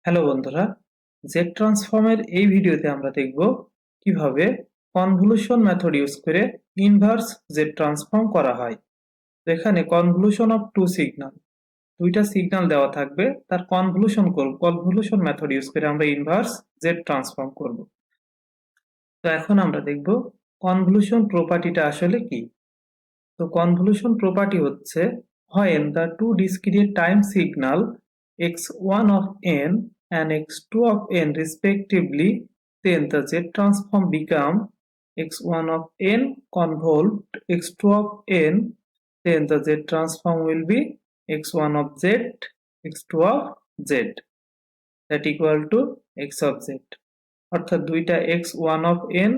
Hello বন্ধুরা, Z ট্রান্সফর্মের এই ভিডিওতে আমরা দেখব কিভাবে কনভলিউশন মেথড ইউজ করে ইনভার্স জেড ট্রান্সফর্ম করা হয়। তো এখানে কনভলিউশন অফ টু সিগন্যাল, দুইটা সিগন্যাল দেওয়া থাকবে, তার কনভলিউশন মেথড ইউজ করে আমরা ইনভার্স জেড ট্রান্সফর্ম করব। তো এখন আমরা দেখব কনভলিউশন প্রপার্টিটা আসলে কি। তো কনভলিউশন প্রপার্টি হচ্ছে when the two discrete time signal x1 of n and x2 of n respectively, then the z transform become x1 of n convolved x2 of n, then the z transform will be x1 of z x2 of z that equal to x of z। অর্থাৎ দুইটা x1 of n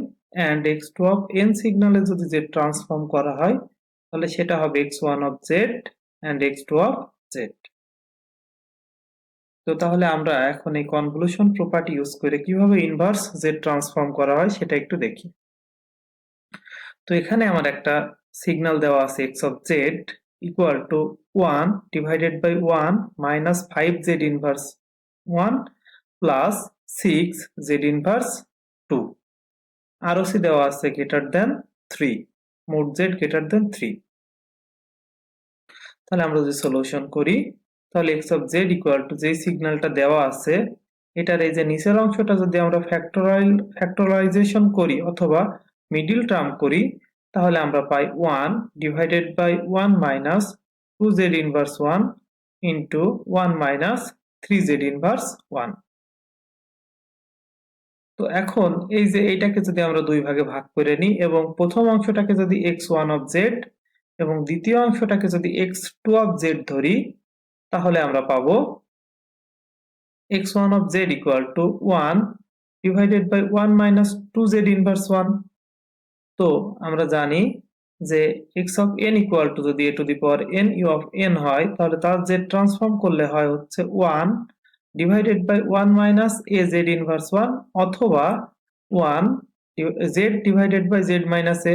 and x2 of n সিগন্যালে যদি z transform করা হয় তাহলে সেটা হবে x1 of z and x2 of z। তো তাহলে আমরা এখন এই কনভলিউশন প্রপার্টি ইউজ করে কিভাবে ইনভার্স z ট্রান্সফর্ম করা হয় সেটা একটু দেখি। তো এখানে আমার একটা সিগন্যাল দেওয়া আছে x of z equal to 1 divided by 1 minus 5z inverse 1 plus 6z inverse 2, ROC দেওয়া আছে greater than 3, মোট z greater than 3। তাহলে আমরা যদি সলিউশন করি তাহলে x of z equal to যে সিগন্যালটা দেওয়া আছে এটার এই যে নিচের অংশটা যদি আমরা ফ্যাক্টরাইজেশন করি অথবা মিডল টার্ম করি তাহলে আমরা পাই 1 divided by 1 minus 2z inverse 1 into 1 minus 3z inverse 1। তো এখন এই যে এইটাকে যদি আমরা দুই ভাগে ভাগ করে নিই এবং প্রথম অংশটাকে যদি x1 of z এবং দ্বিতীয় অংশটাকে যদি x2 of z ধরি তাহলে আমরা পাবো x1 of z equal to 1 divided by 1 minus 2z inverse 1। তো আমরা জানি যে x of n equal to যদি a to the power n u of n হয় তাহলে তার z ট্রান্সফর্ম করলে হয় হচ্ছে 1 divided by 1 minus a z inverse 1 অথবা 1 z divided by z minus a।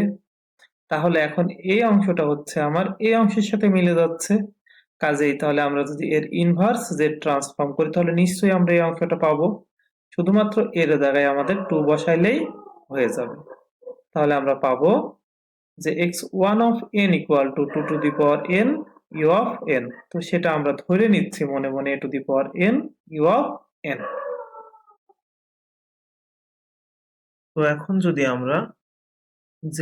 তাহলে এখন এই অংশটা হচ্ছে আমার এই অংশের সাথে মিলে যাচ্ছে, কাজেই তাহলে আমরা যদি এর ইনভার্স z ট্রান্সফর্ম করি তাহলে নিশ্চয়ই আমরা এই অংশটা পাবো। শুধুমাত্র এর জায়গায় আমাদের 2 বসাইলেই হয়ে যাবে। তাহলে আমরা পাবো যে x1 of n equal to 2 to the power n u of n। তো সেটা আমরা ধরে নিচ্ছি মনে মনে a to the power n u of n। তো এখন যদি আমরা z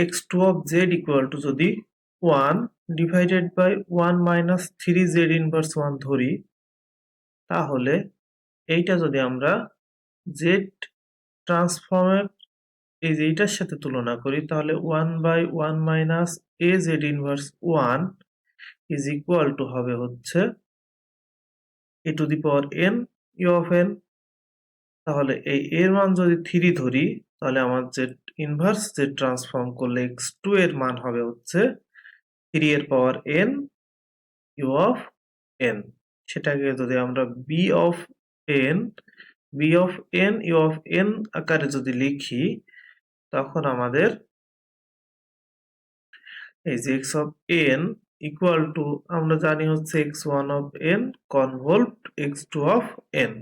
x2 of z equal to যদি 1 divided by 1 minus 3z inverse 1 ধরি তাহলে এইটা যদি আমরা z ট্রান্সফর্মের এই যে এইটার সাথে তুলনা করি তাহলে 1 by 1 minus az inverse 1 is equal to হবে হচ্ছে a to the power n u of n। তাহলে এই এর মান যদি 3 ধরি তাহলে আমার যে ইনভার্স যে ট্রান্সফর্ম করলে x2 এর মান হবে হচ্ছে 3 এর power n u of n। সেটাকে যদি আমরা b of n u of n আকারে যদি লিখি তখন আমাদের এই যে x of n equal to আমরা জানি হচ্ছে x1 of n convolved x2 of n,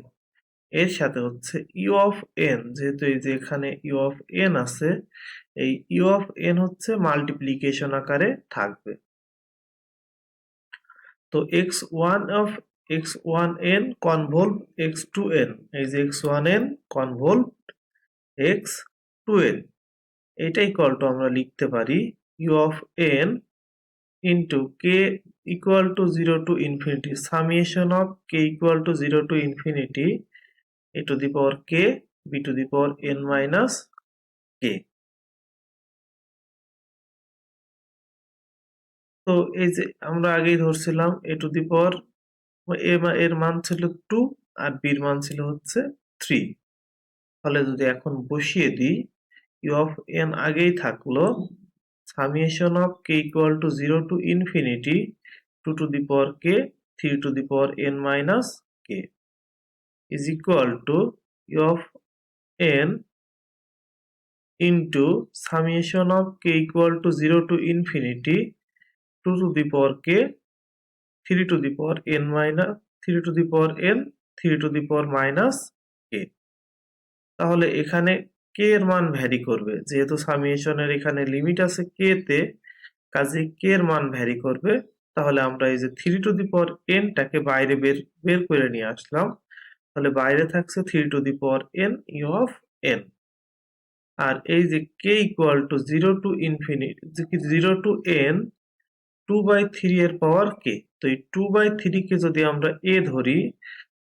এর সাথে হচ্ছে u of n, যেহেতু এই যে এখানে u of n আছে এই u of n হচ্ছে মাল্টিপ্লিকেশন আকারে থাকবে। তো x1n convolved x2n, এই যে x1n convolved x2n, এটা ইকুয়াল টু আমরা লিখতে পারি u of n into k equal to 0 to infinity summation of k equal to 0 to infinity a to the power k b to the power n minus k। তো এই যে আমরা আগেই ধরছিলাম a to the power এর মান ছিল 2 আর b এর মান ছিল হচ্ছে 3। তাহলে যদি এখন বসিয়ে দিই u of n আগেই থাকলো summation of k equal to 0 to infinity 2 to the power k 3 to the power n minus k is equal to u of n into summation of k equal to 0 to infinity 2 to the power k 3 to the power n minus 3 to the power n 3 to the power minus K. তাহলে এখানে কে এর মান vary করবে, যেহেতু সামিয়েশনের এখানে limit আছে কে তে, কাজেই কে এর মান ভ্যারি করবে। তাহলে আমরা এই যে 3 টু দি পাওয়ার n টাকে বাইরে বের করে নিয়ে আসলাম। তাহলে বাইরে থাকছে 3 to the power n U of n। আর এই যে K equal to 0 to infinity, 0 to n 2/3 এর পাওয়ার কে। তো এই 2/3 কে যদি আমরা a ধরি,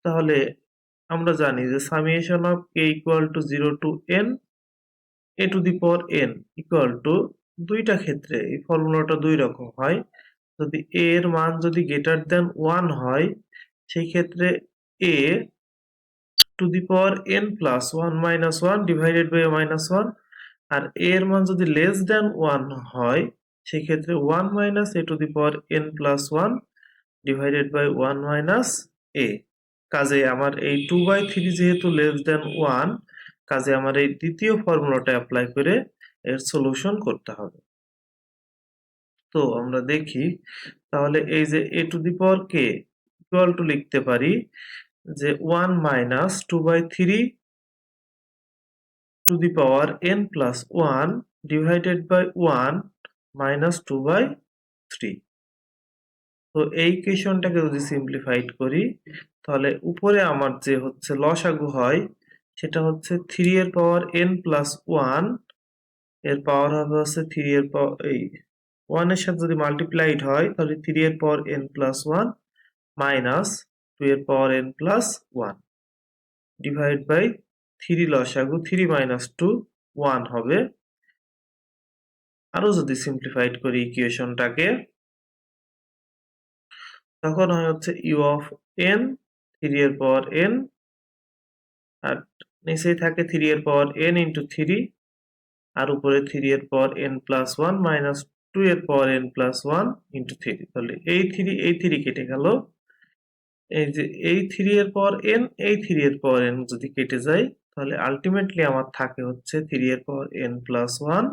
তাহলে আমরা জানি যে summation of K equal to 0 to n a to the power n equal to, দুইটা ক্ষেত্রে এই ফর্মুলাটা দুই রকম হয়। যদি a এর মান যদি গ্রেটার দেন 1 হয়, সেই ক্ষেত্রে a to the power n plus 1 minus 1 divided by minus 1, আর a এর মান যদি লেস দেন 1 হয়, সেই ক্ষেত্রে 1 minus a to the power n plus 1 divided by 1 minus a। কাজে আমার এই 2/3 যেহেতু লেস দেন 1, কাজে আমার এই দ্বিতীয় ফর্মুলাটা অ্যাপ্লাই করে এর সলিউশন করতে হবে। তো আমরা দেখি, তাহলে এই যে a to the power k equal to লিখতে পারি যে 1 minus 2/3 to the power n plus 1 divided by 1 minus 2/3। তো এই ইকুয়েশনটাকে যদি সিম্পলিফাইড করি, তাহলে উপরে আমার যে হচ্ছে লসাগু হয়, সেটা হচ্ছে 3 এর পাওয়ার n প্লাস 1 এর পাওয়ার হবে হচ্ছে 3 এর পাওয়ার, এই 1 এর সাথে যদি মাল্টিপ্লাইড হয়, তাহলে 3 এর পাওয়ার n প্লাস 1 মাইনাস 2 এর power n plus 1 divide by 3 লসাগু 3 মাইনাস 2 1 হবে। আরো যদি সিম্পলিফাইড করি ইকুয়েশনটাকে, তখন হয় হচ্ছে ইউ অফ n 3 এর পাওয়ার n, আর নিচেই থাকে 3 এর পাওয়ার n ইন্টু 3, আর উপরে 3 এর পাওয়ার n প্লাস 1 মাইনাস 2 এর পাওয়ার n প্লাস 1 ইন্টু 3। তাহলে এই 3 কেটে গেল। এই যে এই 3 এর পাওয়ার n, এই 3 এর পাওয়ার n যদি কেটে যায়, তাহলে আলটিমেটলি আমার থাকে হচ্ছে 3 এর পাওয়ার n প্লাস 1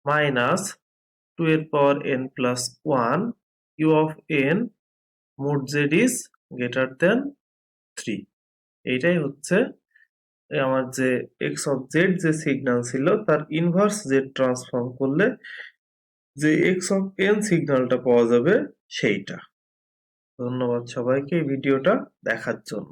মাইনাস 2 এর power n plus 1 U of n mod z is greater than 3। এইটাই হচ্ছে আমার যে এক্স অফ জেড যে সিগন্যাল ছিল, তার ইনভার্স জেড ট্রান্সফর্ম করলে যে এক্স অফ এন সিগন্যালটা পাওয়া যাবে সেইটা। ধন্যবাদ সবাইকে এই ভিডিওটা দেখার জন্য।